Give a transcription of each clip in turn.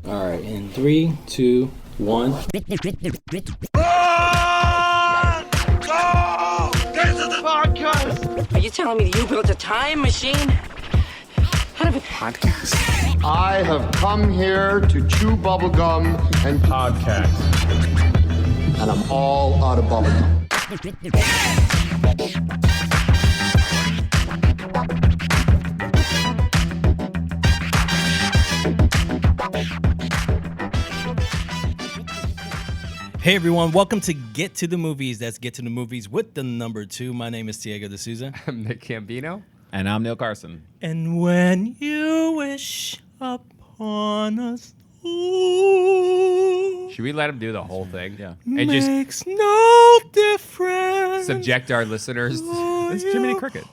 All right, in 3, 2, 1. This is the podcast. Are you telling me that you built a time machine out of a podcast? I have come here to chew bubblegum and Podcast. and I'm all out of bubblegum. Hey everyone, welcome to Get to the Movies. That's Get to the Movies with the number 2. My name is Diego D'Souza. I'm Nick Cambino. And I'm Neil Carson. And when you wish upon us all, Should we let him do the whole thing? Yeah. And just makes no difference. subject our listeners. It's Jiminy Cricket.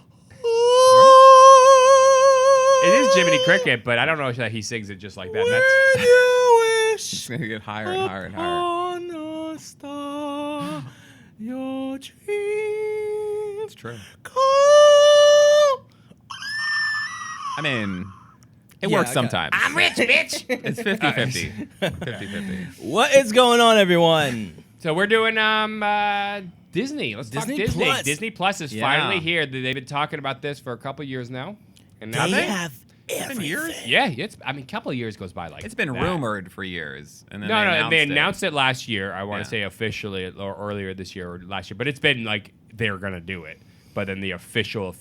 It is Jiminy Cricket, but I don't know if he sings it just like that. When That's you It's wish going to get higher and higher and higher. upon a star, your dreams It's true. come. I mean, it Yeah, works I got it. sometimes. I'm rich, bitch. It's 50-50. 50-50. What is going on, everyone? so we're doing Disney. Let's Disney talk Disney. Plus. Disney Plus is Yeah. finally here. They've been talking about this for a couple years now, and now They have been everything. years? yeah, a couple of years goes by like It's been that. rumored for years. And then No, they it. announced it last year. I want Yeah. to say officially or earlier this year or last year, but it's been like they're gonna do it. But then the official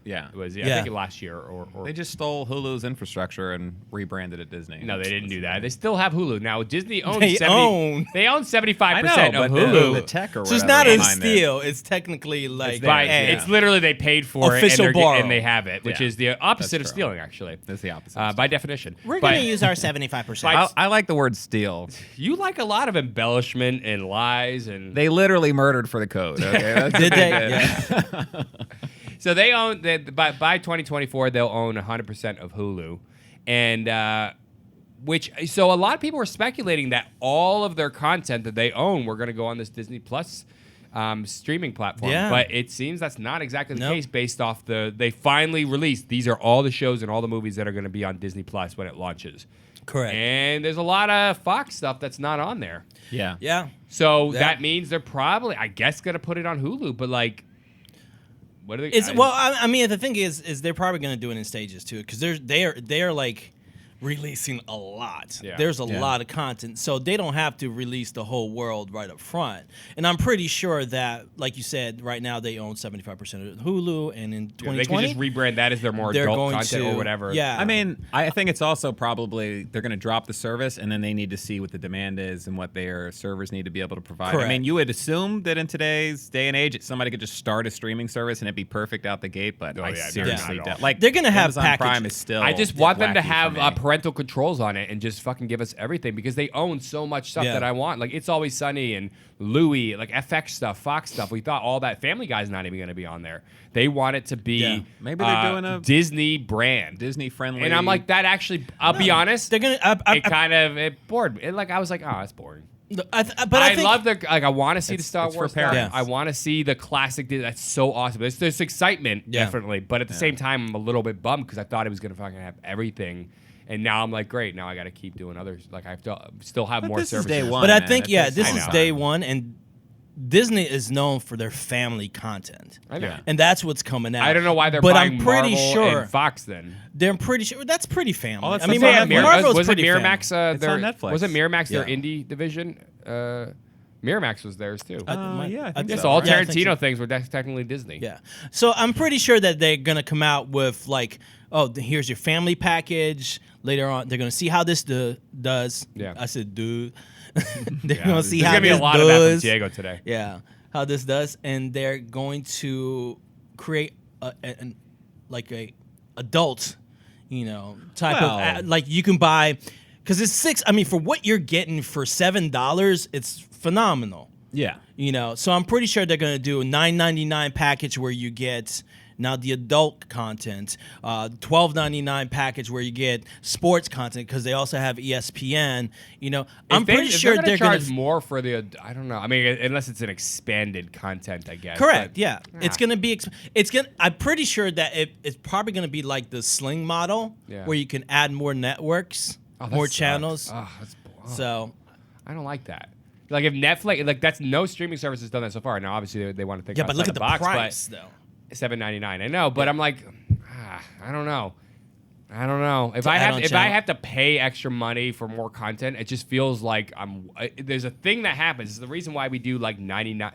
Yeah. was I Yeah. think last year or They just stole Hulu's infrastructure and rebranded it Disney. no, they didn't do that. They still have Hulu now. Disney owns They own. They own 75% I know, of but Hulu. the tech or So it's whatever not a behind it. steal. It's technically like By- hey, It's literally they paid for Official it borrow. and they have it, which Yeah. is the opposite That's of true. stealing, actually. That's the opposite. By definition. We're But going to use our 75%. By- I like the word steal. you like a lot of embellishment and lies and They literally murdered for the code. Okay? That's Did they? Yeah. So they own by 2024 they'll own 100% of Hulu, and so a lot of people were speculating that all of their content that they own were going to go on this Disney Plus streaming platform. Yeah. But it seems that's not exactly the Nope. case based off they finally released these are all the shows and all the movies that are going to be on Disney Plus when it launches. correct. And there's a lot of Fox stuff that's not on there. Yeah. Yeah. So Yeah. that means they're probably, I guess, going to put it on Hulu. But like, what are they? It's well, I mean, the thing is they're probably going to do it in stages too, because they are like releasing a lot. Yeah. There's a Yeah. lot of content, so they don't have to release the whole world right up front. And I'm pretty sure that, like you said, right now they own 75% of Hulu, and in Yeah, they 2020 could just rebrand that as their more they're adult going content to or whatever. Yeah, I mean, I think it's also probably they're going to drop the service, and then they need to see what the demand is and what their servers need to be able to provide. Correct. I mean, you would assume that in today's day and age, somebody could just start a streaming service and it'd be perfect out the gate. But Oh, I yeah, no, seriously not at all. doubt. Like They're gonna have Amazon Prime packages. is still. I just want them to wacky have for me. parental controls on it and just fucking give us everything because they own so much stuff Yeah. that I want. Like It's Always Sunny and Louie, like FX stuff, Fox stuff. We thought all that. Family Guy's not even going to be on there. They want it to be Yeah. Maybe they're doing a Disney brand. Disney friendly. And I'm like, that actually, I'll be honest, they're gonna. it bored me. I was like, oh, that's boring. But But I think, love I want to see the It's- Star it's for Wars stuff. parents. I want to see the classic. That's so awesome. There's excitement, Yeah. definitely. But at the same time, I'm a little bit bummed because I thought it was going to fucking have everything. And now I'm like, great. Now I got to keep doing others. Like I have to still have But more this is services. day one. But I man. think It yeah, takes this time. is day one, and Disney is known for their family content. I know. Yeah. And that's what's coming out. I don't know why they're but buying I'm pretty Marvel sure and Fox then. they're pretty sure that's pretty family. Oh, that's I mean, something on Netflix. Marvel's was it pretty Miramax? family. It's on Netflix. Was it Miramax their Yeah. indie division? Miramax was theirs too. yeah, I think Yes, so, all right? Yeah, I think Tarantino so. things were technically Disney. Yeah. So I'm pretty sure that they're gonna come out with like, oh, here's your family package. Later on, they're gonna see how this does. Yeah. I said, dude. They're Yeah, gonna see there's how gonna be this a lot of that from does. Diego today. Yeah, how this does, and they're going to create an like a adult, type Well- of like you can buy, because it's $6. I mean, for what you're getting for $7, it's phenomenal. Yeah. So I'm pretty sure they're gonna do a $9.99 package where you get now the adult content, $12.99 package where you get sports content because they also have ESPN. I'm pretty sure they're they're charge gonna more for the. I don't know. I mean, unless it's an expanded content, I guess. correct. but- Yeah, it's gonna be. I'm pretty sure that it's probably gonna be like the Sling model Yeah. where you can add more networks. that more sucks. channels. Oh, So I don't like that. Like if Netflix, like that's no streaming service has done that so far. Now obviously they want to think. yeah, but look outside at the box, price though. But $7.99. I know, but I'm like, I don't know. If To I add have on if I channel? have to pay extra money for more content, it just feels like there's a thing that happens. It's the reason why we do like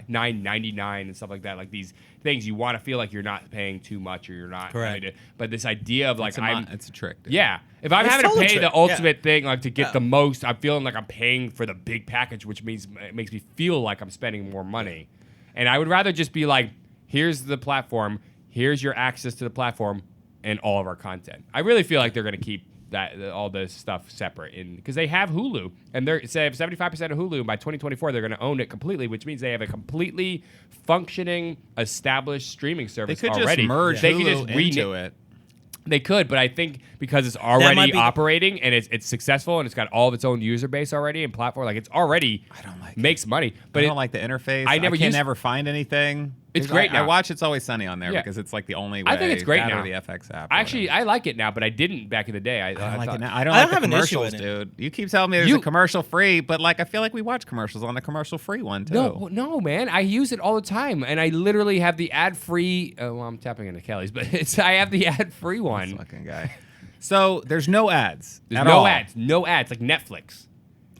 $9.99 and stuff like that. Like these things, you want to feel like you're not paying too much or you're not. Correct. But this idea of like It's a trick. Dude. yeah. If I'm It's having to totally pay trick, the ultimate thing, like to get Yeah. the most, I'm feeling like I'm paying for the big package, which means it makes me feel like I'm spending more money. And I would rather just be like, here's the platform, here's your access to the platform, and all of our content. I really feel like they're going to keep that all this stuff separate, because they have Hulu, and they have 75% of Hulu. And by 2024, they're going to own it completely, which means they have a completely functioning, established streaming They service could already. just merge They Hulu could just into it. They could, but I think because it's might already be- operating and it's successful and it's got all of its own user base already and platform, like it's already makes money. But I don't like the interface. I never can use- never find anything. It's great I now. watch It's Always Sunny on there Yeah. because it's like the only way. I think it's great that now. Or the FX app. or Actually, whatever. I like it now, but I didn't back in the day. I I like thought- it now. I don't I like don't the have an issue commercials, with it. dude. You keep telling me there's a commercial free, but like I feel like we watch commercials on the commercial free one too. No, man. I use it all the time, and I literally have the ad free. Well, I'm tapping into Kelly's, but I have the ad free one. Fucking guy. So there's no ads. There's at no all. ads, no ads, like Netflix.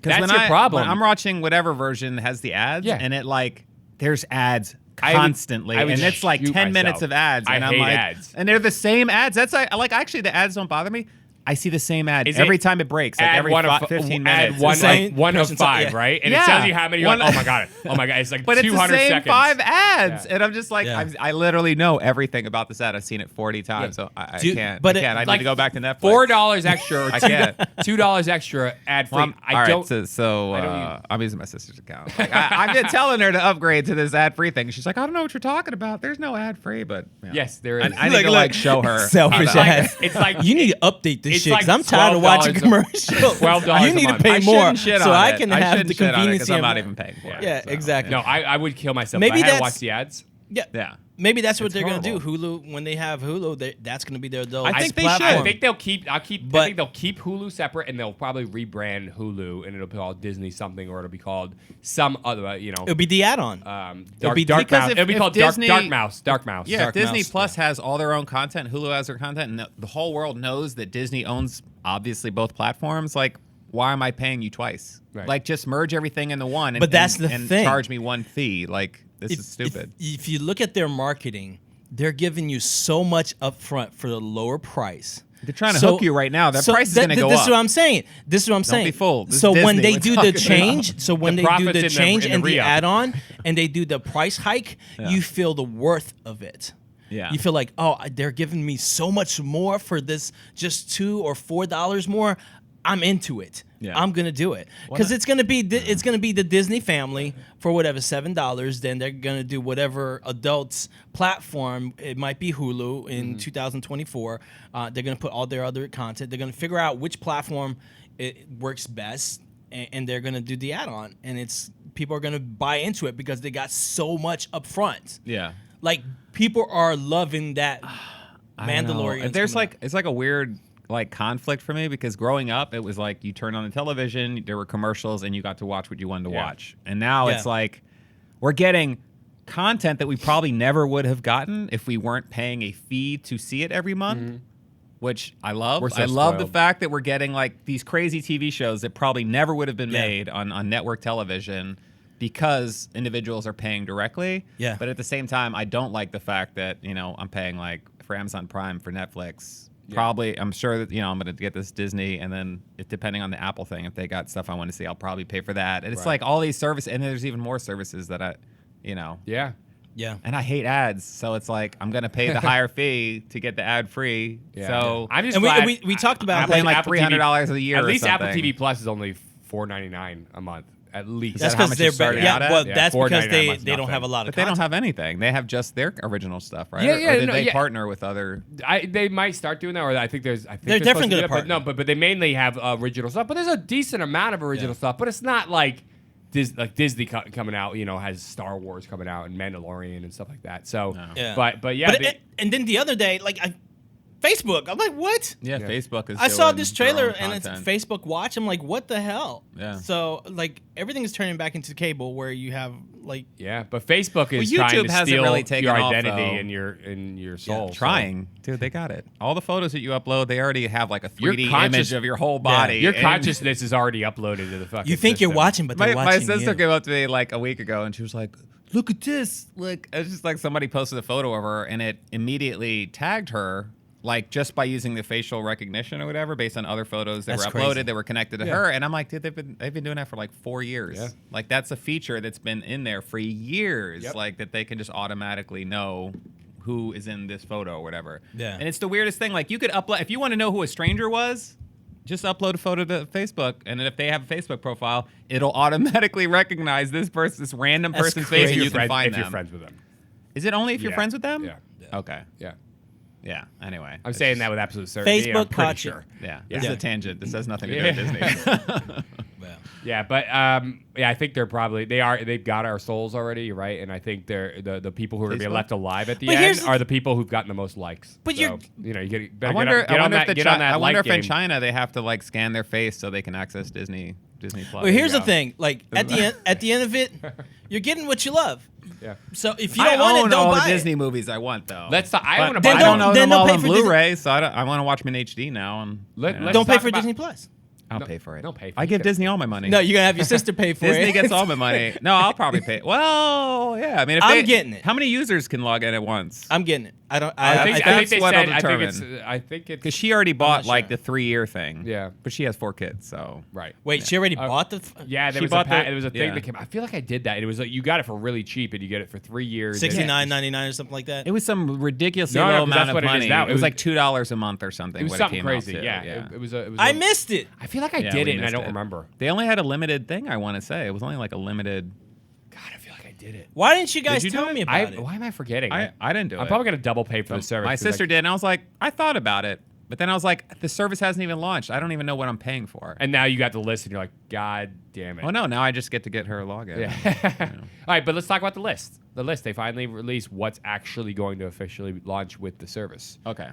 'Cause That's when your problem. When I'm watching whatever version has the ads, Yeah. and it like there's ads I would- constantly, I would and it's like shoot 10 minutes myself. of ads, I and I'm hate like, ads. and they're the same ads. That's like actually the ads don't bother me. I see the same ad Is every it time it breaks, like Ad every one of 15 ad minutes. one, It's like- Same one of person, five, yeah. right? And Yeah. it tells you how many. You're like, One- oh my god, it's like But it's 200 the same seconds. 5 ads, Yeah. and I'm just like, Yeah. I literally know everything about this ad. I've seen it 40 times, Yeah. so I Dude, can't. but I it- can't. I need like to go back to Netflix. $4 extra or I can't. $2 extra ad free. Well, I all right, don't. so I don't use- I'm using my sister's account. Like, I've been telling her to upgrade to this ad-free thing. She's like, I don't know what you're talking about. There's no ad-free, but yeah. Yes, there is. I need to like show her. Selfish how to- ass. It's like You need to update this it's shit because like I'm tired of watching $12 commercials. $12 You a need to month. pay I more shouldn't shit so on I it. can I have shouldn't the shit on it convenience. 'cause I'm of- not even paying for it. Yeah, So, exactly. No, I would kill myself. Maybe if I had to that's- watch the ads. Yeah. Yeah. Maybe that's what It's they're gonna do. horrible. Hulu, when they have Hulu, that's gonna be their adult I think they platform. should. I think they'll keep. I But- think they'll keep Hulu separate, and they'll probably rebrand Hulu, and it'll be called Disney something, or it'll be called some other. It'll be the add-on. Dark, be- dark because Mouse. if- It'll be if called Disney- Dark Mouse. Dark Mouse. Yeah, Dark Disney Mouse, Plus has all their own content. Hulu has their content, and the whole world knows that Disney owns obviously both platforms. Like, why am I paying you twice? Right. Like, just merge everything into one. And, But that's the and thing. charge me one fee. Like, this is stupid. If you look at their marketing, they're giving you so much upfront for the lower price. They're trying to hook you right now. That price is going to go This up. is what I'm saying. This is what I'm saying. be fooled. This So is when Disney. they We're do the talking change, about- so when The they do profits the in the- change in the and the re-up. add-on, and they do the price hike, you feel the worth of it. Yeah. You feel like, oh, they're giving me so much more for this, just $2 or $4 more. I'm into it. Yeah. I'm gonna do it because it's gonna be the Disney family for whatever $7. Then they're gonna do whatever adults platform. It might be Hulu in 2024. They're gonna put all their other content. They're gonna figure out which platform it works best, and they're gonna do the add-on. And it's people are gonna buy into it because they got so much upfront. Yeah. Like people are loving that I don't know. Mandalorian. There's like it's like a weird like conflict for me because growing up it was like you turn on the television, there were commercials, and you got to watch what you wanted to Yeah. watch. And now Yeah. it's like we're getting content that we probably never would have gotten if we weren't paying a fee to see it every month. Which I love. We're so I love the spoiled. fact that we're getting like these crazy TV shows that probably never would have been Yeah. made on network television because individuals are paying directly. Yeah. But at the same time, I don't like the fact that, I'm paying like for Amazon Prime for Netflix. Probably, I'm sure that, I'm going to get this Disney, and then depending on the Apple thing, if they got stuff I want to see, I'll probably pay for that. And it's like all these services, and there's even more services that Yeah. yeah. and I hate ads. So it's like, I'm going to pay the higher fee to get the ad free. Yeah. So I'm just And glad. we talked about I'm paying like Apple $300 a year At or least Apple something. TV Plus is only $4.99 a month. At least. That's that how because much they're it started yeah. out at? Well, Yeah, that's because $4.99 a they month's don't nothing. have a lot of. But they don't content. have anything. They have just their original stuff, right? Yeah, Or yeah, did no, they yeah. partner with other? They might start doing that, or I think they're definitely supposed to do gonna that, partner. but they mainly have original stuff. But there's a decent amount of original stuff. But it's not like Disney coming out. Has Star Wars coming out and Mandalorian and stuff like that. So, Yeah. but yeah, and then the other day, like Facebook. I'm like, what? Yeah, Facebook is. I saw doing this their trailer own and it's content. Facebook Watch. I'm like, what the hell? Yeah. So like everything is turning back into cable where you have like Yeah, but Facebook is Well, trying YouTube to hasn't steal really taken your off, identity though. and your soul. so- Trying, dude, they got it. All the photos that you upload, they already have like a Your 3D conscious- image of your whole body. Your and- consciousness is already uploaded to the fucking. you think you're system. watching, but they're My watching sister you. came up to me like a week ago, and she was like, "Look at this!" Like it's just like somebody posted a photo of her, and it immediately tagged her, like just by using the facial recognition or whatever, based on other photos that That's were uploaded crazy. that were connected to Yeah. her. And I'm like, dude, they've been doing that for like 4 years. Yeah. Like that's a feature that's been in there for years. Yep. Like that they can just automatically know who is in this photo or whatever. Yeah. And it's the weirdest thing. Like you could upload if you want to know who a stranger was. Just upload a photo to Facebook, and then if they have a Facebook profile, it'll automatically recognize this random That's person's crazy. face, If and you're you can friends- find if them. you're friends with them. Is it only if you're Yeah. friends with them? Yeah. Okay. Yeah. Yeah. Anyway, I'm it's saying just- that with absolute certainty. I'm Facebook pretty caught you. sure. Yeah. Yeah. This is a tangent. This has nothing to do Yeah. with Disney. Yeah. Yeah, but I think they've got our souls already, right? And I think they're the people who are going to be Facebook? left alive at the But here's end the- are the people who've gotten the most likes. But So, you're- you I better wonder. get on that I wonder like if in game. China they have to like scan their face so they can access Disney Plus. Well, here's go. the thing. Like at the end of it, you're getting what you love. Yeah. So if you I don't want own it, don't all buy the it. Disney movies I want though. Let's talk- I But wanna I buy don't them. know Then them don't all pay on for Disney- Blu-ray, so I want to watch them in HD now. And Let- you know. let's Don't pay talk for about- Disney Plus. I'll pay for it. don't pay for I it. give Disney all my money. No, you're gonna have your sister pay for Disney it. gets all my money. No, I'll probably pay. Well, yeah. I mean, if I'm they- getting it. How many users can log in at once? I'm getting it. I don't. I think that's they what said. will I think determine. it's. Because she already bought not like sure. the 3-year thing. Yeah. But she has 4 kids, so. Right. Wait, she already bought the. Yeah, there She was bought there the- was a thing yeah. that came. I feel like I did that. It was like you got it for really cheap, and you get it for 3 years. and- $69.99 or something like that. It was some ridiculously No, no, low 'cause amount that's of what it is money. now. It was like $2 a month or something. It was what something came out crazy. to. Yeah. It was a. It was I a- missed it. I feel like I Yeah, did we it, and I missed don't it. remember. They only had a limited thing, I want to say. It was only like a limited. God, I feel like I did it. Why didn't you guys you do tell it? me about it? Why am I forgetting? I didn't do it. I'm probably gonna double pay for the service. My 'cause sister I- did, and I was like, I thought about it. But then I was like, the service hasn't even launched. I don't even know what I'm paying for. And now you got the list, and you're like, God damn it. Oh, no, now I just get to get her login. Yeah. All right, but let's talk about the list. The list. They finally released what's actually going to officially launch with the service. Okay.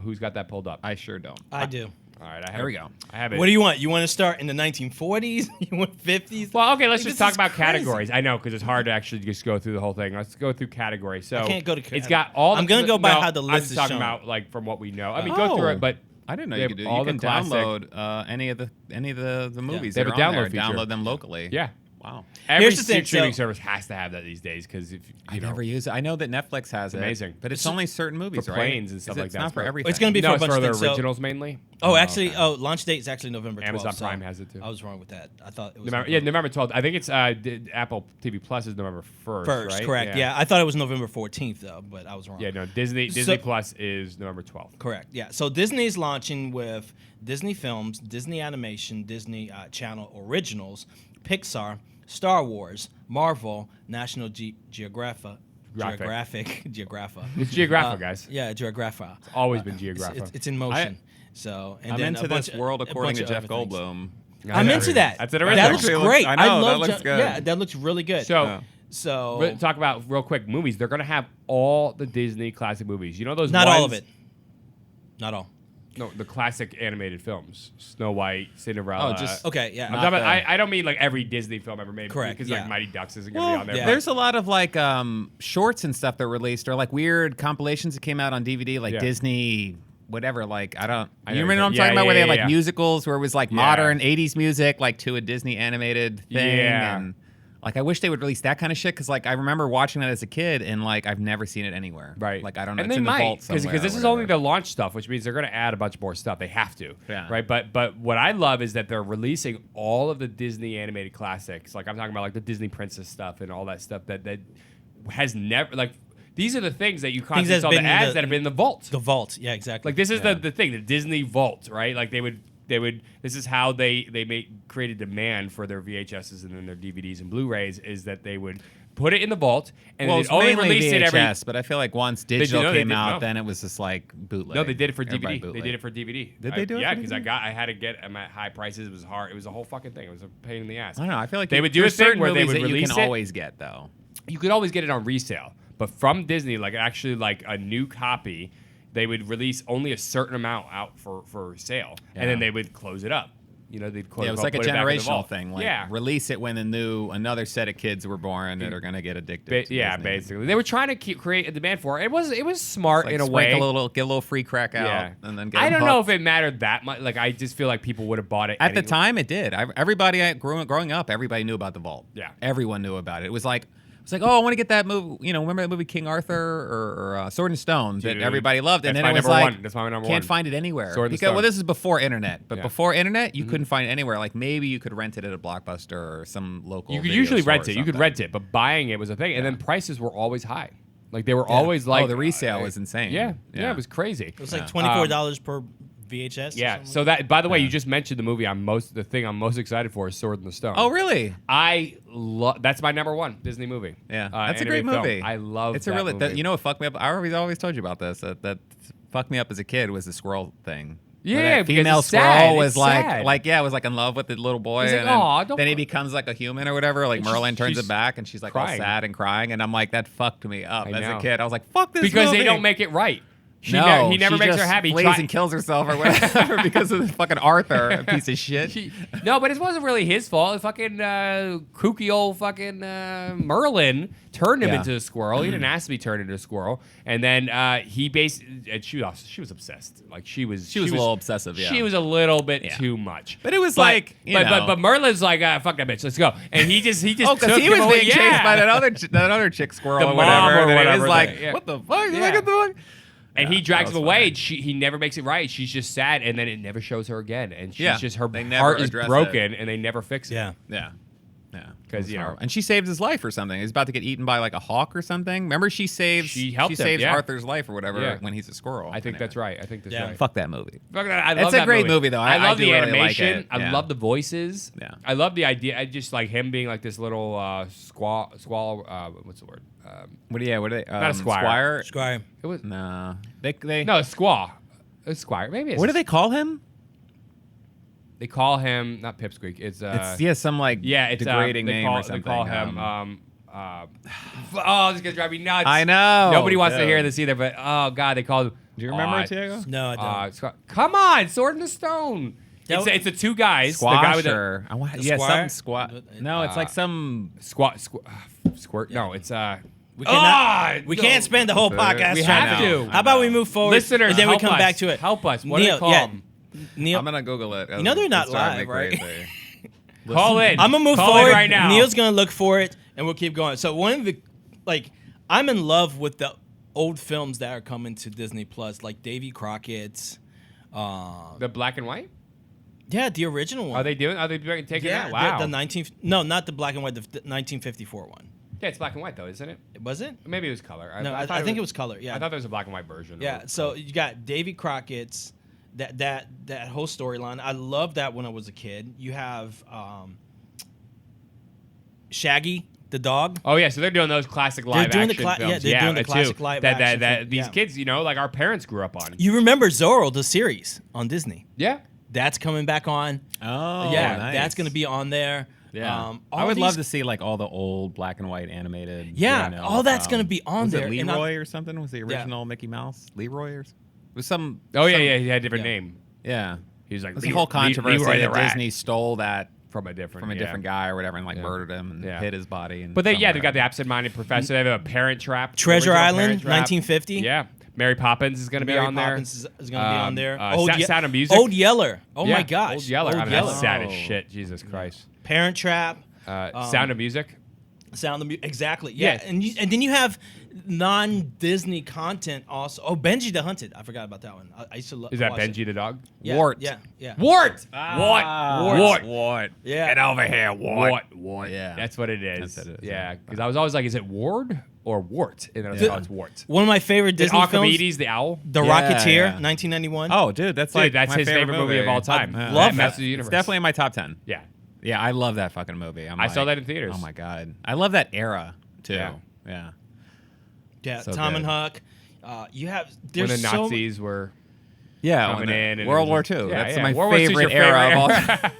Who's got that pulled up? I sure don't. I do. All right, I have There we it. go. I have it. What do you want? You want to start in the 1940s? You want 50s? Well, okay, let's Like, just this talk is about crazy. categories. I know because it's hard to actually just go through the whole thing. Let's go through categories. So I can't go to It's cat- got all. I'm the, gonna go by no, how the I'm list just is talking shown. about like from what we know. I mean, go through it, but I didn't know they you have could do. all You the can classic- download any of the movies They have that a are on download there. feature. Download them locally. Yeah. Wow. Every Here's the thing, streaming so- service has to have that these days because if I you know, never use it. I know that Netflix has it. amazing. But it's only certain movies, for right? planes and stuff like It's that. not It's for for- everything. It's gonna be no, for a it's bunch for of the things. So- originals mainly. actually, okay. launch date is actually November 12th. Amazon so Prime has it too. I was wrong with that. I thought it was November 12th. I think it's Apple TV Plus is November 1st. first. right? Correct. Yeah, I thought it was November 14th though, but I was wrong. Yeah, no, Disney Plus is November 12th. Correct. Yeah. So Disney's launching with Disney Films, Disney Animation, Disney Channel Originals, Pixar, Star Wars, Marvel, National Geographic. It's Geographic, guys. Yeah, Geographic. Always been Geographic. It's in motion. So and I'm then into a bunch this of- world a according bunch to of Jeff other things. Goldblum. I'm into that. That's an That original. looks Actually great. looks- I know, love that looks good. Yeah, that looks really good. So, So talk about real quick movies. They're gonna have all the Disney classic movies. You know those? not all of ones- it. Not all. No, the classic animated films: Snow White, Cinderella. Oh, just- Okay. Yeah. I'm talking about, the- I don't mean like every Disney film ever made. Correct, Because yeah. like Mighty Ducks isn't gonna Well, be on there. yeah. but- there's a lot of like shorts and stuff that released or like weird compilations that came out on DVD, like Yeah. Disney, whatever. Like I know you remember what what I'm you're- talking yeah, about? Where they had yeah, like yeah. musicals, where it was like modern '80s music, like to a Disney animated thing. Yeah. And like I wish they would release that kind of shit because like I remember watching that as a kid and like I've never seen it anywhere. Right. Like I don't know. And It's they in the might vault because somewhere this or is only whatever. the launch stuff, which means they're going to add a bunch more stuff. They have to. Yeah. Right. But what I love is that they're releasing all of the Disney animated classics. Like I'm talking about like the Disney Princess stuff and all that stuff that has never like. These are the things that you constantly that's saw the been in ads the- that have been in the vault. the vault. Yeah. Exactly. Like this is the thing, the Disney Vault, right? Like they would this is how they created demand for their VHSs and then their DVDs and Blu-rays is that they would put it in the vault and Well, they'd it's only mainly release it every VHS, but I feel like once digital no, they came did- out, no. then it was just like bootleg. No, they did it for Everybody DVD. They bootleg. did it for DVD. Did they do it Yeah, for because DVD? I had to get them at high prices. It was hard. It was a whole fucking thing. It was a pain in the ass. I don't know. I feel like they would do a there's thing certain where they movies would that you release can it. always get though. You could always get it on resale, but from Disney, like actually like a new copy they would release only a certain amount out for sale, and then they would close it up. You know, they'd Yeah, it was like a put it back in the generational vault. thing. Like, yeah, release it when another set of kids were born that are going to get addicted. to yeah, Disney. basically, they were trying to create a demand for it. It was smart Like in a sprinkle way. get a little free crack out, Yeah, and then get I them don't know hooked. if it mattered that much. Like, I just feel like people would have bought it At the anyway. time, it did. Everybody growing up, everybody knew about the vault. Yeah. Everyone knew about it. It was like, oh, I want to get that movie. You know, remember that movie King Arthur or Sword and Stone that Dude, everybody loved, and that's then my it was number like, one. That's my number can't one. find it anywhere. Sword and Because, Stone. well, this is before internet, but Yeah. before internet, you couldn't find it anywhere. Like maybe you could rent it at a Blockbuster or some local. You could video usually store rent or it. You could something. rent it, but buying it was a thing. And then prices were always high. Like they were always like Oh, the resale was insane. Yeah, Yeah. it was crazy. It was like $24 per VHS. or Yeah. something So that, by the way, you just mentioned the movie. The thing I'm most excited for is Sword in the Stone. Oh, really? I love. That's my number one Disney movie. Yeah, that's a great animated film. movie. I love. It's that a really. movie. You know what fucked me up? I always told you about this. That fucked me up as a kid was the squirrel thing. Yeah, Where that because female it's squirrel sad. was It's like, sad. yeah, was like in love with the little boy, He's like, and "Aw, then, don't then he cry." becomes like a human or whatever. Like And Merlin turns she's it back, and she's like all crying. sad and crying, and I'm like, that fucked me up I as know. a kid. I was like, fuck this because movie. they don't make it right. He No, never she makes just her happy. He flees try- and kills herself or whatever because of the fucking Arthur, a piece of shit. No, but it wasn't really his fault. The fucking kooky old fucking Merlin turned him Yeah. into a squirrel. He didn't ask to be turned into a squirrel, and then he basically and she was obsessed. Like she was She was a little obsessive, yeah. She was a little bit Yeah. too much. But it was like, you know. but Merlin's like fuck that bitch. Let's go. And he just Oh, took because he him was away. being chased by that other chick squirrel The or mom whatever. or and it whatever, was like, yeah. what the fuck? Yeah. Like, what the fuck? And he Yeah, drags that him was away, funny. and he never makes it right. She's just sad, and then it never shows her again. And she's Yeah, just her they never heart is address broken, and they never fix it. Yeah. Yeah. Yeah. 'Cause, It was you know- horrible. And she saved his life or something. He's about to get eaten by like a hawk or something. Remember, she helped him, saves yeah. Arthur's life or whatever Yeah. when he's a squirrel. I think Anyway. that's right. I think that's Yeah. right. Fuck that movie. Fuck that. I It's love a that great movie, though. I I love do the really like animation. it. I Yeah. love the voices. Yeah. I love the idea. I just like him being like this little squall. What's the word? What are they? Not a squire. Squire. It was No. They. no squaw. A squire. Maybe it's What do they call him? They call him not Pipsqueak. It's It's some like it's degrading they name call, or something. They call him. Oh, this is gonna drive me nuts. I know. Nobody wants to dude. hear this either, but oh god, they called. Do you remember it, Diego? No, I don't. Come on, Sword in the Stone. That It's the two guys. Squash the guy with the or The yeah, squire? something squat. No, it's like some. squirt. No, it's We cannot. We can't spend the whole podcast. We trying have to. to. How about we move forward? Listeners, and then we help come us. back to it. Help us. What do Neil, they call yeah. them? Neil, I'm gonna Google it. You know they're not It's driving me live, right? crazy. Call in. I'm gonna move Call in forward right now. Neil's gonna look for it, and we'll keep going. So one of the, like, I'm in love with the old films that are coming to Disney Plus, like Davy Crockett's. The black and white. Yeah, the original one. Are they taking Yeah, that? Wow. the 19. No, not the black and white. The 1954 one. Yeah, it's black and white though, isn't it? Was it? Maybe it was color. No, I thought think it was color. Yeah. I thought there was a black and white version. Yeah, or- so you got Davy Crockett's that whole storyline. I loved that when I was a kid. You have Shaggy the dog. Oh yeah, so they're doing those classic live doing the action yeah, films. they're doing the too. classic live that, action That film, these yeah. kids, like our parents grew up on. You remember Zorro the series on Disney? Yeah. That's coming back on. Oh, yeah, nice. that's going to be on there. Yeah, all I would these- love to see like all the old black and white animated. Yeah, you know, all that's gonna be on was there, It and I'm- Leroy or something was the original Mickey Mouse. Leroy or was some. Oh yeah, some- yeah. He had a different yeah. name. yeah. He was like There's a whole controversy Leroy the that Rat. Disney stole that from a different guy or whatever and like Yeah. murdered him and Yeah. hid his body. And But they somewhere. they've got the absent-minded professor. They have a Parent Trap. Treasure original Island, Parent Trap. 1950. Yeah, Mary Poppins is going to be Mary on Poppins there. is going to be on there. Sound of Music. Old Yeller. Oh Yeah, my gosh. Old Yeller. I mean, Yeller. that's sad as shit. Jesus Christ. Parent Trap. Sound of Music. Sound of Music. Exactly. Yeah. Yeah. And then you have non-Disney content also. Oh, Benji the Hunted. I forgot about that one. I used to love. Is that Benji the dog? Yeah, Wart. Yeah. Yeah. Wart. Wart. Wart. Yeah. Get over here, Wart. Wart. Yeah. That's what it is. That's what it is, Yeah, yeah. because I was always like, is it Ward or Wart? And then I was Yeah. like, oh, it's Wart. One of my favorite Is Disney films, Archimedes the owl? The Yeah, Rocketeer, yeah. 1991. Oh, dude, that's Dude, like that's my his favorite movie of all time. Yeah. Love Masters that. of the Universe. It's definitely in my top 10. Yeah. Yeah, I love that fucking movie. I saw that in theaters. Oh my god, I love that era too. Yeah. Yeah. Yeah, So Tom good. and Huck. You have When there's the so Nazis were Yeah, coming in. And World it War was- II. Yeah, That's yeah. my World War II's favorite your era of all favorite time.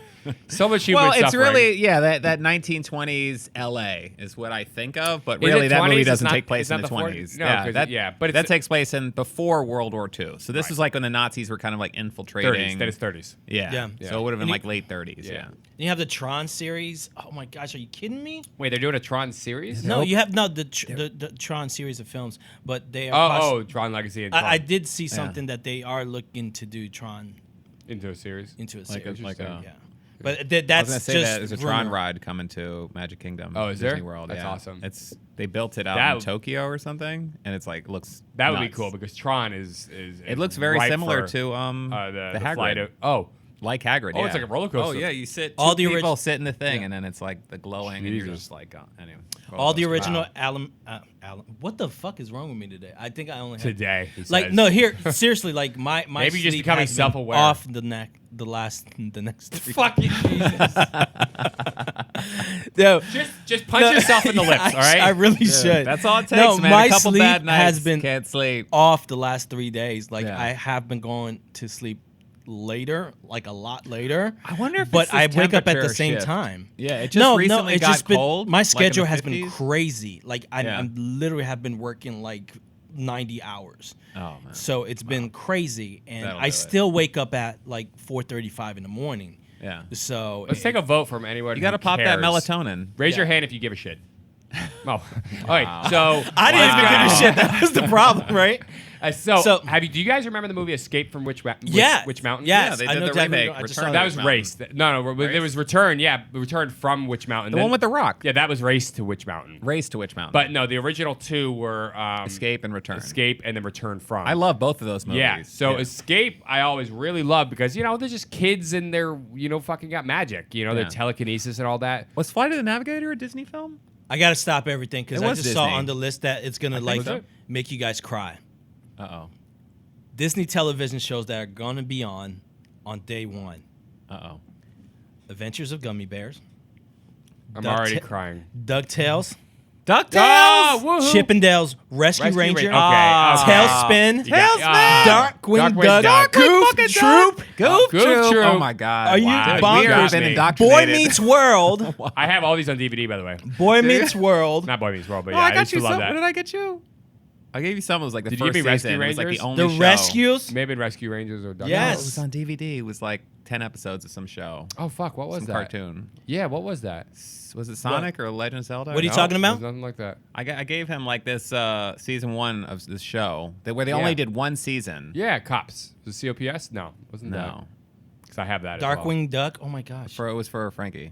So much human Well, it's suffering. really that 1920s LA is what I think of, but Is really it that 20s? movie It's doesn't not- take place it's in not the the 20s. 40s. No, 'cause but that it's takes place in before World War II. So this is like when the Nazis were kind of like 30s. infiltrating. That is 30s. Yeah. Yeah. So it would have been And like late 30s. Yeah. You have the Tron series. Oh my gosh, are you kidding me? Wait, they're doing a Tron series? No, you have the Tron series of films, but they are. Oh, Tron Legacy and Tron I did see something that they are looking to do Tron into a series. into a Like series. a- yeah, but I that's was gonna say just that there's a Tron rumor. ride coming to Magic Kingdom. Oh, is there? Disney World. That's yeah. awesome. They built it out That in would- Tokyo or something, and it's like looks. That would be nuts. cool because Tron is It looks very ripe similar for, to the Hagrid. flight of, oh, Like Hagrid. Oh, yeah. it's like a roller coaster. Oh yeah, you sit. All Two the people orig- sit in the thing, Yeah. and then it's like the glowing, and you're Jesus. just like, anyway. All the roller coaster. original Wow. Alan. What the fuck is wrong with me today? I think I only have today. He Like says. no, here seriously, like my Maybe you're just sleep becoming has been self-aware. off the next 3 Fucking Jesus. No, just punch yourself in the lips, all right? I really should. That's all it takes, No, man. my a couple sleep bad nights, has been can't sleep. off the last 3 days. Like Yeah. I have been going to sleep later, like a lot later. I wonder if but it's this I wake up at the temperature same shift. time. Yeah, it just recently it's got just been, cold. my like in schedule the has been 50s. crazy. Like Yeah. I'm literally have been working like 90 hours. Oh man. So it's been crazy, and That'll I do it. still wake up at like 4:35 in the morning. Yeah. So Let's take a vote from anyone. You got to who pop that cares. melatonin. Raise your hand if you give a shit. Oh, all right. So I didn't even give a shit. That was the problem, right? So do you guys remember the movie Escape from Witch Mountain? Yeah. Witch Mountain. Yes, Yeah, they I did know the exactly remake, what I just Return saw That of was Witch Race. No, there was Return. Yeah, Return from Witch Mountain. The one with the rock. Yeah, that was Race to Witch Mountain. Race to Witch Mountain. But no, the original two were Escape and Return. Escape and then Return from. I love both of those movies. Yeah. So Escape, I always really love because they're just kids and they're fucking got magic. Their Yeah. telekinesis and all that. Was Flight of the Navigator a Disney film? I gotta stop everything because It I was just saw Disney. on the list that it's gonna like so. make you guys cry. Uh Disney television shows that are gonna be on day one: oh. Uh oh. Adventures of Gummy Bears, I'm Duck already Ta- crying. DuckTales, DuckTales. Oh, woohoo. Chippendales Rescue Rescue Ranger, Ranger. Okay. Tailspin, You got- Darkwing Darkwing Duck, Duck. Goof fucking Troop, Goof Goof Troop. Troop. Oh my god. Are you Wow, Dude, bonkers? we have been Me. indoctrinated. Boy Meets World, I have all these on DVD, by the way. Boy Meets World, Not Boy Meets World, but Oh, yeah, I I got used you to love some. that. What did I get you? I gave you some. It was like the Did you first give me Rescue season. It was like Rangers? the only The show. Rescues. Maybe Rescue Rangers or Duck. Yes. No, it was on DVD. It was like 10 episodes of some show. Oh fuck, what was Some that? cartoon. Yeah, what was that? Was it Sonic or Legend of Zelda? What are you No, talking about? it was Nothing like that. I gave him like this season 1 of this show where they Yeah. only did one season. Yeah, Cops. Was it COPS? No, wasn't that? No. Because I have that. as well. Darkwing Duck. Oh my gosh! It was for Frankie.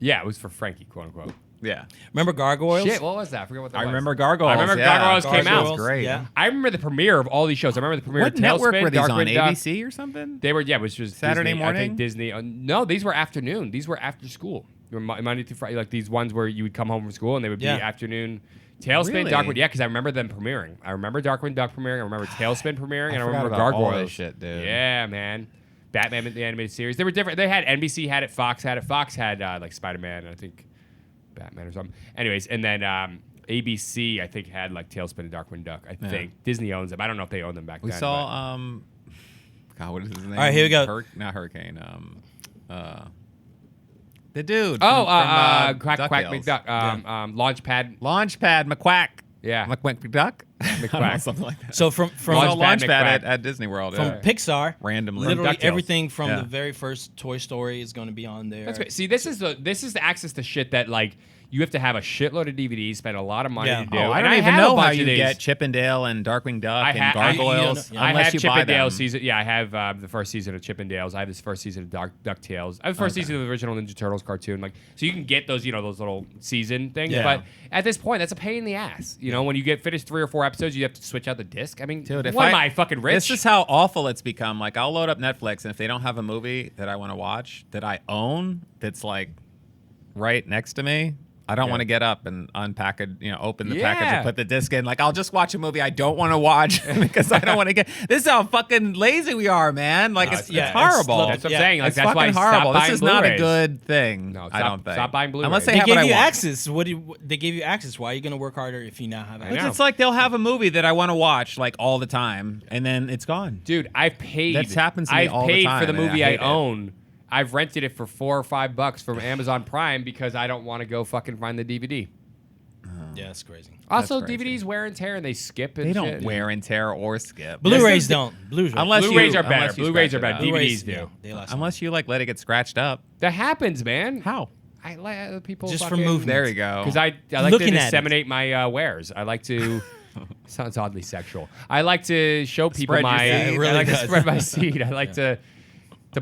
Yeah, it was for Frankie, quote unquote. Yeah. Remember Gargoyles? Shit, what was that? I forget what that I was. remember Gargoyles. I remember yeah. Gargoyles came out. That was great. Yeah. I remember the premiere of all these shows. I remember the premiere What of network Tailspin, were these on? Darkwing Duck. ABC or something? They were, which was Saturday Disney, morning? I think Disney. No, these were afternoon. These were after school. They were Monday through Friday, like these ones where you would come home from school and they would be Yeah. afternoon. Tailspin, Really? Darkwing, yeah, because I remember them premiering. I remember Darkwing Duck premiering. I remember Tailspin premiering, and I forgot remember about all Gargoyles. this shit, dude. Yeah, man. Batman the animated series. They were different. They had NBC had it, Fox had it. Fox had like Spider-Man, and I think Batman or something. Anyways, and then ABC I think had like Tailspin and Darkwing Duck. I think Disney owns them. I don't know if they owned them back We then. saw God, what is his name? All right, here we go. Not Hurricane. The dude. Quack Quack DuckTales. McDuck. Launchpad. Launchpad McQuack. Yeah. McDuck. McQuack. Something like that. So from We saw Launchpad Launchpad McQuack. at Disney World. from yeah. Pixar, Randomly. literally DuckTales. everything from Yeah. the very first Toy Story is going to be on there. That's great. See, this is the access to shit that like you have to have a shitload of DVDs, spend a lot of money Yeah. to do. Oh, I And don't even have a know how bunch you of these. get Chippendale and Darkwing Duck and I Gargoyles you don't- I unless have you buy Chippendale them. season. Yeah, I have the first season of Chippendales. I have this first season of DuckTales. I have the first season of the original Ninja Turtles cartoon. Like, so you can get those, those little season things. Yeah. But at this point, that's a pain in the ass. When you get finished 3 or 4 episodes, you have to switch out the disc. I mean, Dude, if what am I fucking rich? This is how awful it's become. Like, I'll load up Netflix, and if they don't have a movie that I want to watch that I own, that's like right next to me, I don't want to get up and unpack it, open the package Yeah. and put the disc in. Like, I'll just watch a movie I don't want to watch because I don't want to get. This is how fucking lazy we are, man. Like, it's yeah, it's horrible. slow. That's what I'm Yeah. saying. Like, It's that's why I fucking stopped horrible. This buying is not a Blu-rays. good thing. No, I don't think. stop buying Blu-rays. Unless they They have gave what I you want. access. They gave you access? Why are you going to work harder if you now have access? know. It's like they'll have a movie that I want to watch like all the time, and then it's gone. Dude, I've paid. That happens to me I've all the paid time, for the and I movie I hate it. own. I've rented it for $4 or $5 from Amazon Prime because I don't want to go fucking find the DVD. Yeah, it's crazy. Also, crazy. DVDs wear and tear and they skip and They don't shit. wear and tear or skip. Blu-rays don't. Blu-rays. Unless Blu-rays you- are better. unless you Blu-rays scratch are it bad. out. DVDs do. Yeah, they last Unless you like let it get scratched up. That happens, man. How? I let other people Just for fucking- movement. There you go. Because I like Looking to at it. disseminate my wares. I like to. Sounds oddly sexual. I like to show people Spread your my. seed. Yeah, it really I like does. to spread my seed. I like to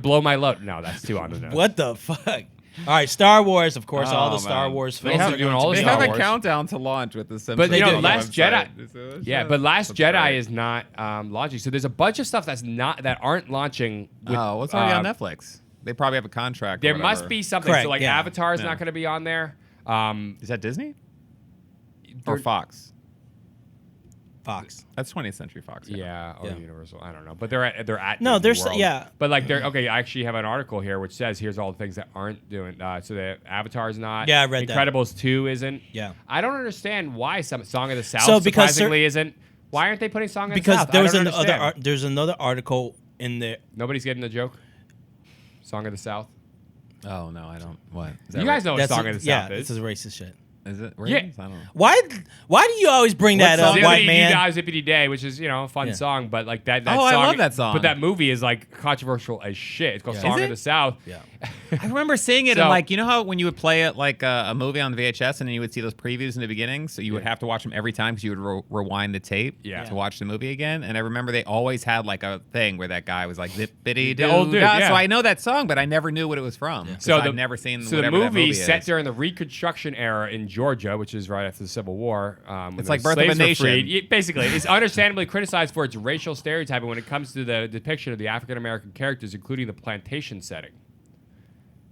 blow my load. No, that's too on the nose. What the fuck? All right, Star Wars, of course. all Oh, the Star man. Wars They films have- are doing going all to the be They Star have a Wars. countdown to launch with the Simpsons. But you know, do. Last Jedi. Yeah, but Last That's Jedi great. is not launching. So there's a bunch of stuff that aren't launching. With, Oh, what's already on Netflix? They probably have a contract. or There whatever. must be something. Correct, So like yeah. Avatar is Yeah. not going to be on there. Is that Disney or They're- Fox? Fox. That's 20th Century Fox. Yeah, or Yeah. Universal. I don't know, but they're at No, Disney there's- World. yeah. But like they're okay. I actually have an article here which says here's all the things that aren't doing. So the Avatar's not. Yeah, I read that. Incredibles 2 isn't. Yeah. I don't understand why some Song of the South So because surprisingly isn't. Why aren't they putting Song of the Because South? there I was don't another understand. there's another article in there. Nobody's getting the joke. Song of the South. Oh no, I don't. What? Is You guys know what That's Song of the yeah, South is. this is racist shit. Is it? Yeah. Ratings? I don't know. Why do you always bring that up, Zippity white Doo man? Dah Zippity Day, which is a fun Yeah. song, but like that. Oh, song, I love that song. But that movie is like controversial as shit. It's called Yeah. Song Is of it? the South. Yeah. I remember seeing it So- and like you know how when you would play it like a movie on VHS and then you would see those previews in the beginning, so you would have to watch them every time because you would rewind the tape Yeah. to watch the movie again. And I remember they always had like a thing where that guy was like zippity The old doo dude, dah. yeah. So I know that song, but I never knew what it was from. So I've never seen So whatever the that movie set is. during the Reconstruction era in Georgia, which is right after the Civil War. When It's the like Birth of a slaves were Nation. freed. Basically, it's understandably criticized for its racial stereotyping when it comes to the depiction of the African American characters, including the plantation setting.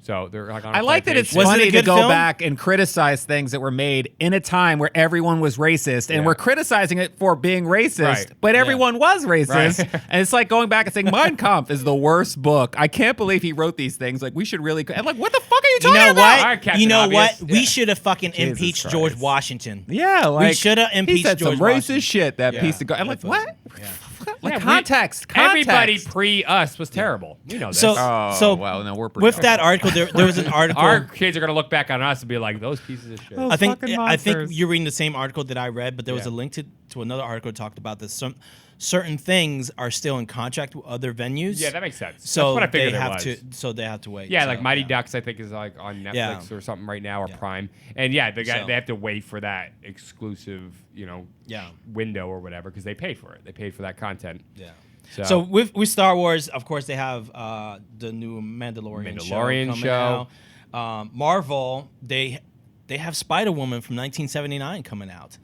So they're like on a I like that it's Was it a funny to good go film? back and criticize things that were made in a time where everyone was racist, and Yeah. we're criticizing it for being racist, Right. but everyone was racist. Right. And it's like going back and saying Mein Kampf is the worst book. I can't believe he wrote these things. Like we should really. I'm like, what the fuck are you You talking know about? what? All right, Captain you know Obvious. what? We should have fucking Jesus impeached Christ. George Washington. Yeah, like shoulda he impeached said George some racist Washington. shit. That Yeah. piece of. I'm like, what? Like Yeah, context. Everybody context. pre us was terrible. We know this. So, Oh, so well, no, we're pretty with that article, there was an article. our kids are gonna look back on us and be like, "Those pieces of shit." Oh, I think fucking I think monsters. you're reading the same article that I read, but there was Yeah. a link to another article that talked about this. Some certain things are still in contract with other venues. Yeah, that makes sense. So That's what I they figured it have was. to. So they have to wait. Yeah, So, like Mighty yeah. Ducks, I think is like on Netflix Yeah. or something right now or Yeah. Prime. And yeah, they So- have to wait for that exclusive, Yeah. window or whatever because they paid for it. They paid for that content. Yeah. So, So with Star Wars, of course, they have the new Mandalorian Mandalorian show coming out. Marvel, they have Spider Woman from 1979 coming out.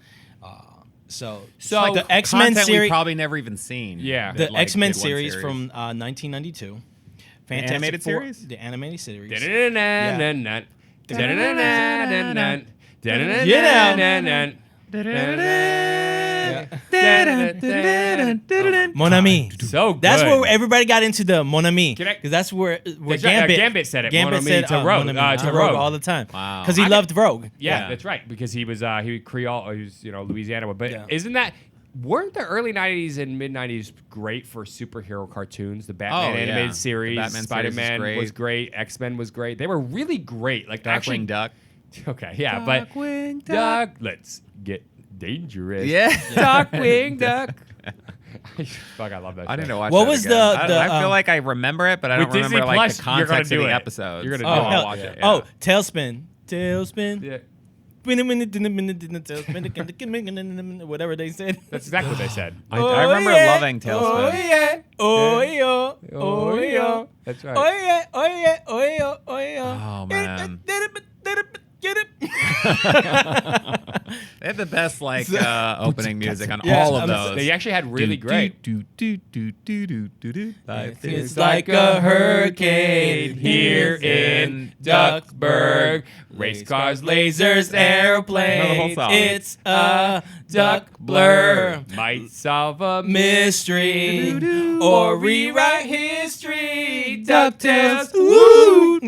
So So the X Men Content series, we've probably never even seen. Yeah. the that, like, X Men did one series from 1992. Fantastic animated Four- series? The animated series. Da-da-da-da-da-da. Da-da-da-da-da-da. Get Mon Ami. So good. That's where everybody got into the Mon Ami. Can I- Because that's where That's right, Gambit, said it, Gambit Mon Ami said to Rogue, Mon Ami to to Rogue. Rogue all the time. Wow. Because he I loved Rogue. Yeah, that's right because he was Creole. He was Louisiana. But Yeah. isn't that? Weren't the early '90s and mid '90s great for superhero cartoons? The Batman Oh, yeah. animated The series, Batman series Spider-Man was was great, X-Men was great. They were really great. Like actually, Darkwing Duck. Okay, yeah, but Darkwing Duck, let's get dangerous. Yeah. Darkwing Duck. Fuck, I love that. I show. didn't know. What was I feel like I remember it, but I With don't remember Disney like Plus, the you're gonna context of do the it. episodes. You're gonna Oh, do it. hell- watch it. Oh, Tailspin. Tailspin. Yeah. Whatever they said. That's exactly what they said. I remember loving Tailspin. yeah. Oh yeah. Oh yeah. That's right. Oh yeah. Oh yeah. Oh yeah. Oh yeah. Oh man, Get it. they had the best like opening music on Yeah, all of I'm those. They actually had really great. Life It's is like a hurricane here in Duckburg. Race cars, lasers, airplanes. song. It's a duck blur. Might solve a Mystery or rewrite history. DuckTales. Woo!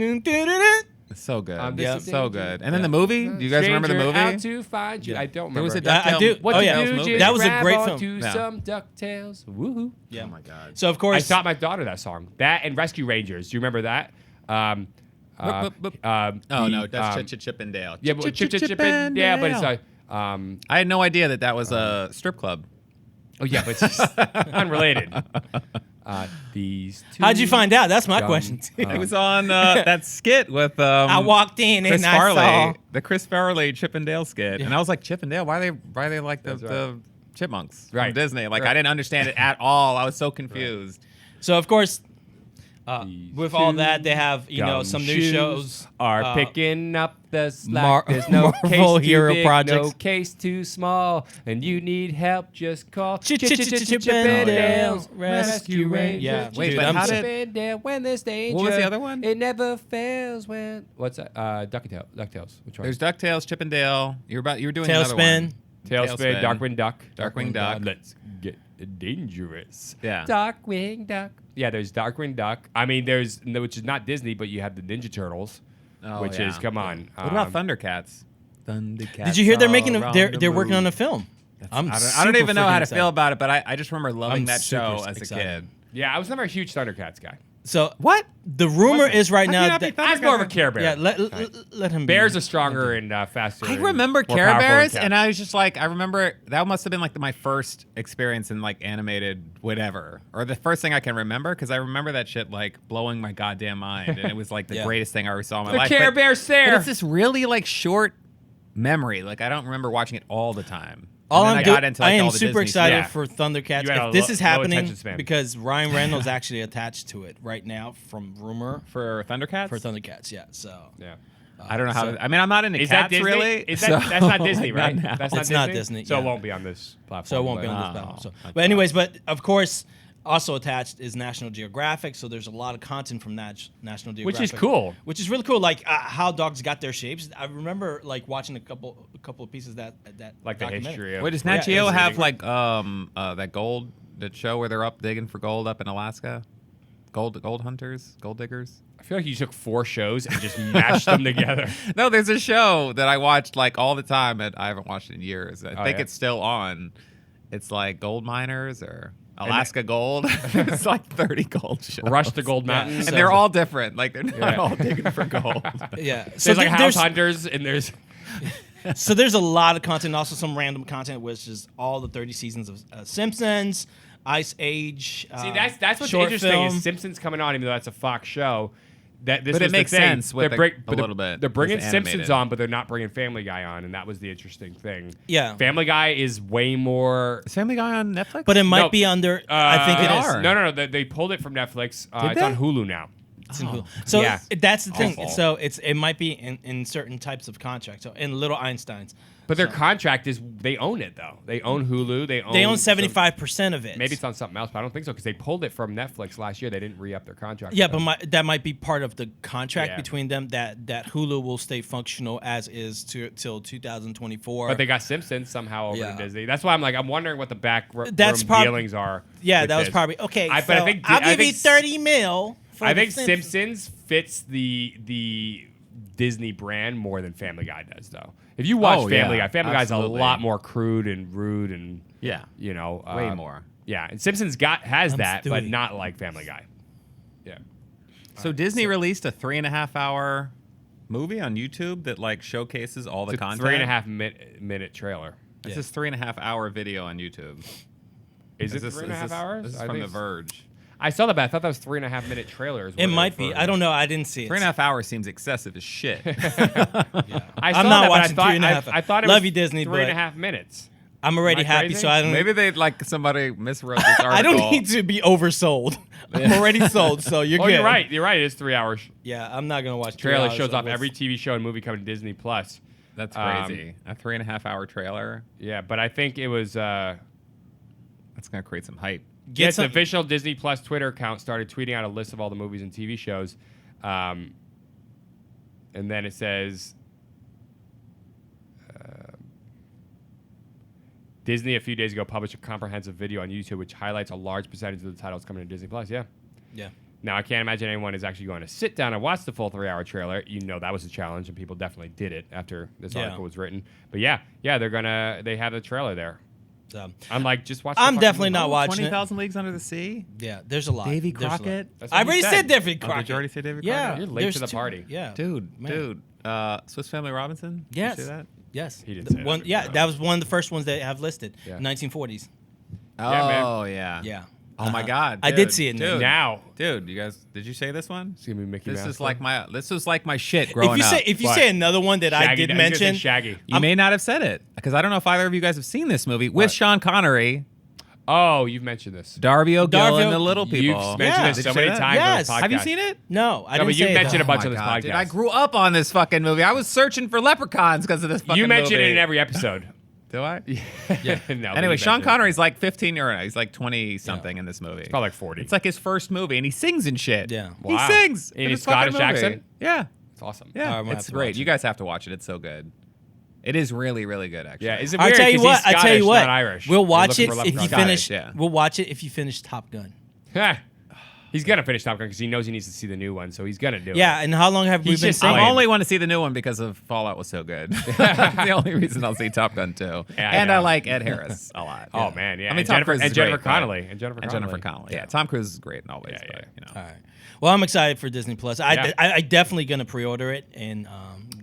It's so good. this is So good. And then the movie. Do you guys remember the Stranger movie? Out to find you. Yeah. I don't There was remember. a I do. What Oh, to yeah. do, movie. just That was a grab great onto film. some DuckTales. Woohoo. Yeah. Oh my god. So of I course, taught my daughter that song. That and Rescue Rangers. Do you remember that? Oh no, that's Chip and Dale. Yeah, but Chip and Dale, but it's I had no idea that was a strip club. oh yeah, but it's just unrelated. These two. How'd you find out? That's my Dumb, question. Too. It was on that skit with I walked in Chris and I Farley, saw. the Chris Farley Chip and Dale skit, and I was like, Chip and Dale, why are they like That's the chipmunks Right. from Disney? Like Right. I didn't understand it at all. I was so confused. So of course, These with all two that, they have some new shows are picking up the slack. Mar- There's no Marvel case too hero big, projects. no case too small, and you need help, just call Chip and Dale's Rescue Rangers. Yeah, Wait, dude, but I'm how so- did- Chip and Dale when there's danger. What was the other one? It never fails when. What's that? DuckTales. Which one? There's DuckTales, Chip and Dale. You were doing another Tailspin. one. Tailspin, Darkwing Duck. Darkwing Duck. Let's get dangerous. Yeah. Darkwing Duck. Yeah, there's Darkwing Duck. I mean, which is not Disney, but you have the Ninja Turtles, Oh, which yeah. is come on. What about Thundercats? Thundercats. Did you hear they're making? all They're around they're the working on moon. a film. I don't even know how to feel about it, but I just remember loving I'm that show super as a excited. kid. Yeah, I was never a huge Thundercats guy. So What? the rumor is right How can now you not be that I was more of a Care Bear. yeah, let him. Bears be. are stronger and faster. I and remember more Care powerful than Bears, cats. and I was just like, I remember that must have been like my first experience in like animated whatever, or the first thing I can remember, because I remember that shit like blowing my goddamn mind, and it was like the Yeah. greatest thing I ever saw in my the life. Care but, Bears but there. it's this really like short memory. Like I don't remember watching it all the time. All And then I'm I doing, got into I like am all the super Disney excited stuff. for Thundercats. You had If a this is low happening attention span. because Ryan Reynolds actually attached to it right now from rumor for Thundercats. for Thundercats. Yeah, so yeah. I don't know how. So- I mean, I'm not into Is that cats Disney? really. Is that, so, that's not Disney, like, right? now. That's It's not Disney, So it yeah. won't be on this platform. so it won't be on this Oh, platform. So. that's But anyways, but of course, also attached is National Geographic. So there's a lot of content from National Geographic, Which is cool. Which is really cool. Like how dogs got their shapes. I remember like watching a couple of pieces that Like the documentary. history of. Wait, does Yeah, Nat Geo it's have really- like that show where they're up digging for gold up in Alaska? Gold hunters, gold diggers. I feel like you took 4 shows and just mashed them together. No, there's a show that I watched like all the time, and I haven't watched it in years. I think yeah? it's still on. It's like gold miners or Alaska Gold. It's like 30 gold shows. Rush to Gold Mountain. and so- they're all different. Like they're not Yeah. all digging for gold. Yeah. So there's like House there's, Hunters and there's. so there's a lot of content, also some random content, which is all the 30 seasons of Simpsons, Ice Age. See, that's what's short interesting film. is Simpsons coming on, even though that's a Fox show. That this But it was the makes thing. sense with They're a little bit. They're bringing It's Simpsons animated. on, but they're not bringing Family Guy on, and that was the interesting thing. Yeah. Family Guy is way more. Is Family Guy on Netflix? But it might No. be under. I think it they is. are. No. They pulled it from Netflix. It's they? on Hulu now. It's in Hulu. So Yeah. that's the thing. Awful. So it might be in certain types of contracts. So in Little Einsteins, But their contract is they own it though. They own Hulu. They own 75% of it. Maybe it's on something else, but I don't think so because they pulled it from Netflix last year. They didn't re-up their contract. Yeah, with but them. that might be part of the contract Yeah. between them that Hulu will stay functional as is till 2024. But they got Simpsons somehow over Yeah. to Disney. That's why I'm wondering what the back room That's prob- dealings are. yeah, with that was this. probably okay. I- so but I think- I'll I give you think 30 mil. For I the think Simpsons fits the Disney brand more than Family Guy does, though. If you watch Oh, Family yeah, Guy, Family Guy's a absolutely. lot more crude and rude and Yeah. you know Way more. Yeah, and Simpsons has I'm that, but Stewie. not like Family Guy. Yeah. So Disney released a 3.5 hour movie on YouTube that like showcases all the It's a content. 3.5 minute trailer. This is 3.5 hour video on YouTube. Is it this- 3.5 hours? This is I from think The Verge. I saw that, but I thought that was 3.5 minute trailers. It might be. I don't know. I didn't see it. 3.5 hours seems excessive as shit. I saw I'm not that, watching but I 3.5. thought, I thought it Love was you, Disney, 3.5 minutes. I'm already Am I happy, crazy? so I don't. Maybe they like somebody miswrote this article. I don't need to be oversold. I'm already sold, so you're Oh, good. you're right. You're right. It is 3 hours. Yeah, I'm not gonna watch. 3 Trailer hours shows of off what's- every TV show and movie coming to Disney Plus. That's crazy. A 3.5 hour trailer. Yeah, but I think it was. That's gonna create some hype. Get Yes, the some. official Disney Plus Twitter account started tweeting out a list of all the movies and TV shows, and then it says. Disney a few days ago published a comprehensive video on YouTube which highlights a large percentage of the titles coming to Disney Plus. Yeah. Yeah. Now I can't imagine anyone is actually going to sit down and watch the full 3 hour trailer. You know that was a challenge, and people definitely did it after this Yeah. article was written. But yeah, they have the trailer there. So I'm like, just watch. I'm the fucking definitely movie. not watching 20,000 Leagues Under the Sea. Yeah, there's a lot. Davy There's a lot. Crockett. That's what I you already said David Oh, Crockett. did you already say David Yeah, Crockett? You're late there's to the two- party. Yeah, Dude, Man. Swiss Family Robinson? Did Yes. you say that? Yes. He didn't The say that. one. Yeah, that was one of the first ones they have listed. Yeah. 1940s. man. Oh, yeah. Yeah. Oh my God! I did dude, see it dude. Now Dude, you guys, did you say this one? it's gonna be Mickey This Mouse. is like my shit growing If you up. say What? say another one that I Shaggy. did I was gonna say mention, Shaggy. you may not have said it because I don't know if either of you guys have seen this movie with Sean Connery, Oh, you've mentioned this. Darby O'Gill, Darby and the O- Little People. You've mentioned Yeah. this Did so you say many that? times Yes. on this podcast. Have you seen it? no, I No, didn't but you say mentioned that. a bunch Oh on my this God, podcast. dude, I grew up on this fucking movie. I was searching for leprechauns because of this fucking You mention movie. it in every episode. Do I? Yeah. No, but Anyway, you Sean mentioned it. Connery's like 15 or no, he's like 20 something in this movie. Probably like 40. It's like his first movie, and he sings and shit. Yeah. He Wow. sings In in his his fucking Scottish movie. accent? Yeah, It's awesome. yeah, I'm gonna have it's to great. watch You it. guys have to watch it. It's so good. It is really, really good, actually. Yeah. Is it I'll weird? tell you 'Cause what. he's I tell Scottish, you what. Not Irish. We'll You're watch looking it for if you leprechauns. finish. Scottish, yeah. We'll watch it if you finish Top Gun. He's gonna finish Top Gun because he knows he needs to see the new one, so he's gonna do it. Yeah, and how long have we He's been just saying? I Wait. only want to see the new one because of Fallout was so good. That's the only reason I'll see Top Gun 2. Yeah, I and I know. like Ed Harris a lot. Oh man, yeah. I mean, and Tom Jennifer, Cruise and is Jennifer great, but- Connelly. And Jennifer Connelly. Yeah, Tom Cruise is great and always. Yeah, but, you know. All right. Well, I'm excited for Disney Plus. Yeah. I definitely gonna pre-order it and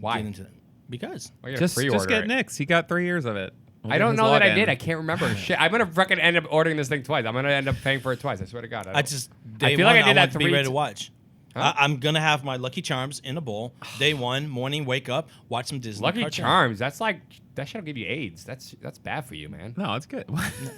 Why? get into it because Why you gotta Just pre-order get it? Nick's. He got 3 years of it. I don't know that I did. I can't remember. Shit, I'm gonna fucking end up ordering this thing twice. I'm gonna end up paying for it twice. I swear to God. I just day I feel one, like I did want that to be 3 ready to watch. Huh? I'm gonna have my Lucky Charms in a bowl. Day one, morning, wake up, watch some Disney. Lucky cartoon. Charms. That's like that shit'll give you AIDS. That's bad for you, man. No, it's good.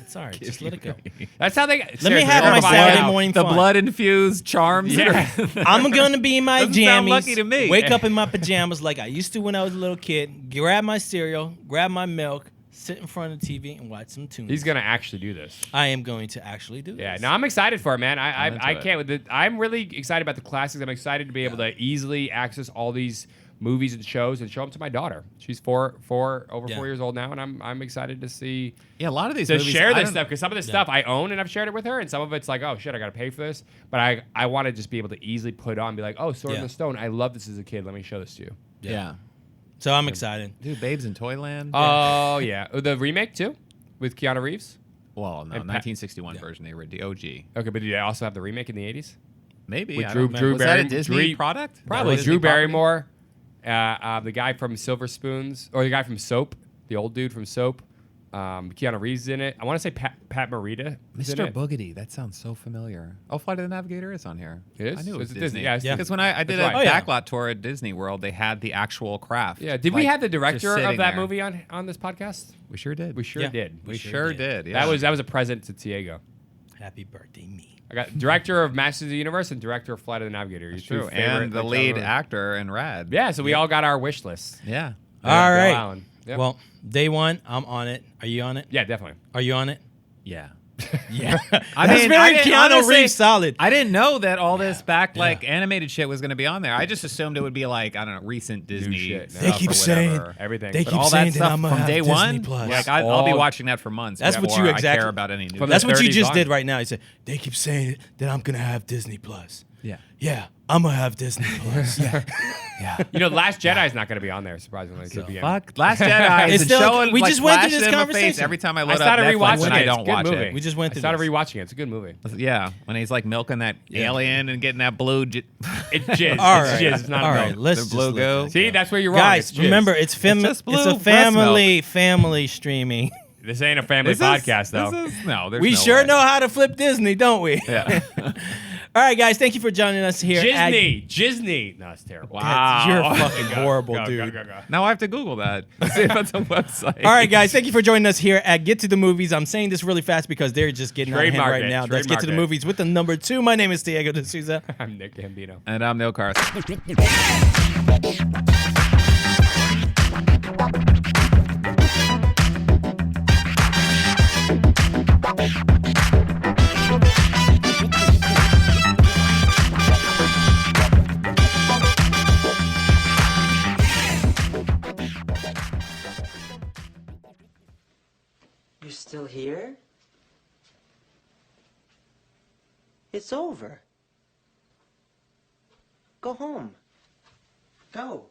It's all right. Just let it go. That's how they. Let me have my Saturday morning the fun. blood infused charms. Yeah. I'm gonna be in my Doesn't sound jammies. lucky to me. Wake up in my pajamas like I used to when I was a little kid. Grab my cereal, grab my milk, sit in front of the TV, and watch some tunes. He's gonna actually do this. I am going to actually do this. Yeah, no, I'm excited for it, man. I'm into I it. can't. I'm really excited about the classics. I'm excited to be able to easily access all these movies and shows and show them to my daughter. She's over 4 years old now, and I'm excited to see Yeah, a lot of these to movies. share I this don't- stuff because some of this stuff I own and I've shared it with her, and some of it's like, oh shit, I gotta pay for this. But I want to just be able to easily put it on, and be like, oh, Sword in Yeah. the Stone. I love this as a kid. Let me show this to you. Yeah. So I'm excited. Dude, Babes in Toyland. Oh yeah, the remake too, with Keanu Reeves. well, no, and 1961 version. They were the OG. Okay, but did they also have the remake in the 80s? Maybe. With I Drew- don't remember. Drew Was that a Barry- Disney Drew- product? Probably Disney Drew property? Barrymore, the guy from Silver Spoons, or the guy from Soap, the old dude from Soap. Keanu Reeves is in it. I want to say Pat Morita. is in Mr. it. Boogedy. That sounds so familiar. Oh, Flight of the Navigator is on here. It is? I knew it was Is it Disney. Disney? Yeah, it's Because when I did That's a right. Oh, yeah. backlot tour at Disney World, they had the actual craft. Yeah. Did we like, have the just director of sitting that there. movie on this podcast? We sure did. We sure Yeah. did. We sure did. Yeah. That was a present to Diego. Happy birthday, me. I got director of Masters of the Universe and director of Flight of the Navigator. That's Your true. two favorite, And the like, lead genre. actor in Rad. Yeah. So we all got our wish lists. Yeah. All Bill right. Allen. Yep. Well, day one, I'm on it. Are you on it? Yeah, definitely. Are you on it? Yeah. Yeah. I That's mean, very I didn't- Keanu honestly, Reeves solid. I didn't know that all this animated shit was going to be on there. I just assumed it would be like, I don't know, recent Disney shit. stuff They keep or saying- whatever. Everything. They But keep all saying that that stuff I'm gonna from have day Disney one, Plus. like I'll be All- watching that for months. That's what before you I exactly. care about any news. From That's the what you 30s just on. did right now. You said they keep saying that I'm gonna have Disney Plus. Yeah. Yeah, I'm gonna have Disney Plus. Yeah. You know, Last Jedi is not going to be on there, surprisingly. to begin. Fuck Last Jedi. It's is still- showing, we like, just went through flashes this in my conversation. face every time I I load up started Netflix rewatching and it. I It's a don't good watch movie. it. We just went I through started this. rewatching it. It's a good movie. Yeah, when he's like milking that alien and getting that blue. It's jizz. All It's right. jizz. It's not All milk. right. Let's The just blue let go. that See, go. that's where you're wrong. Guys, It's jizz. remember it's just it's blue a breast family streaming. This ain't a family podcast, though. No, there's We no sure way. know how to flip Disney, don't we? Yeah. All right, guys, thank you for joining us here. at- Disney. No, it's terrible. That's- You're fucking horrible, Go, dude. go. Now I have to Google that. See if it's a website. All right, guys, thank you for joining us here at Get to the Movies. I'm saying this really fast because they're just getting out of hand Trademark right it. now. Let's get to the Trademark it. movies with the number 2. My name is Diego D'Souza. I'm Nick Gambino. And I'm Neil Carson. You're still here? It's over. Go home. Go.